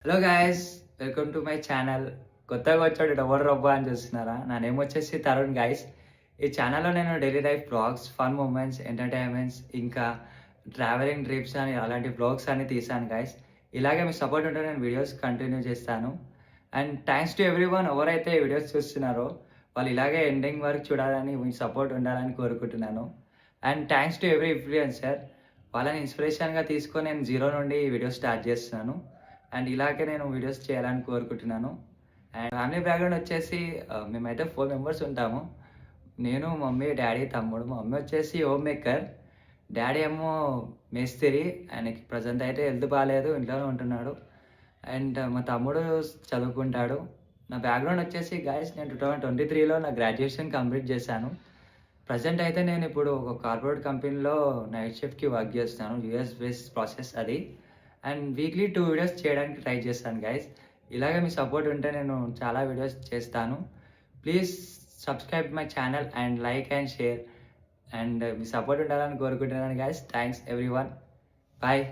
Hello guys, welcome to my channel. కొత్తగా వచ్చాడు ఎవరు రబ్బా అని చూస్తున్నారా? నా నేమ్ వచ్చేసి తరుణ్ గాయస్. ఈ ఛానల్లో నేను daily life blogs, fun moments, entertainments, ఇంకా ట్రావెలింగ్ ట్రిప్స్ అని అలాంటి బ్లాగ్స్ అన్ని తీసాను గాయస్. ఇలాగే మీ సపోర్ట్ ఉంటే నేను వీడియోస్ కంటిన్యూ చేస్తాను. And thanks to every one ఎవరైతే వీడియోస్ చూస్తున్నారో వాళ్ళు ఇలాగే ఎండింగ్ వరకు చూడాలని, మీ సపోర్ట్ ఉండాలని కోరుకుంటున్నాను. And thanks to every influencer, వాళ్ళని ఇన్స్పిరేషన్గా తీసుకొని నేను జీరో నుండి ఈ వీడియో స్టార్ట్ చేస్తున్నాను. అండ్ ఇలాగే నేను వీడియోస్ చేయాలని కోరుకుంటున్నాను. అండ్ ఫ్యామిలీ బ్యాక్గ్రౌండ్ వచ్చేసి మేమైతే 4 మెంబర్స్ ఉంటాము. నేను, మమ్మీ, డాడీ, తమ్ముడు. మా మమ్మీ వచ్చేసి హోమ్ మేకర్, డాడీ ఏమో మేస్త్రి. ఆయనకి ప్రజెంట్ అయితే హెల్త్ బాగాలేదు, ఇంట్లోనే ఉంటున్నాడు. అండ్ మా తమ్ముడు చదువుకుంటాడు. నా బ్యాక్గ్రౌండ్ వచ్చేసి గాయస్, నేను 2023లో నా గ్రాడ్యుయేషన్ కంప్లీట్ చేశాను. ప్రజెంట్ అయితే నేను ఇప్పుడు ఒక కార్పొరేట్ కంపెనీలో నైట్ షిఫ్ట్కి వర్క్ చేస్తాను. యూఎస్ బేస్డ్ ప్రాసెస్ అది. అండ్ వీక్లీ 2 వీడియోస్ చేయడానికి ట్రై చేస్తాను గైస్. ఇలాగే మీ సపోర్ట్ ఉంటే నేను చాలా వీడియోస్ చేస్తాను. Please subscribe my channel and like and share. And మీ సపోర్ట్ ఉండాలని కోరుకుంటున్నాను guys. Thanks everyone. Bye.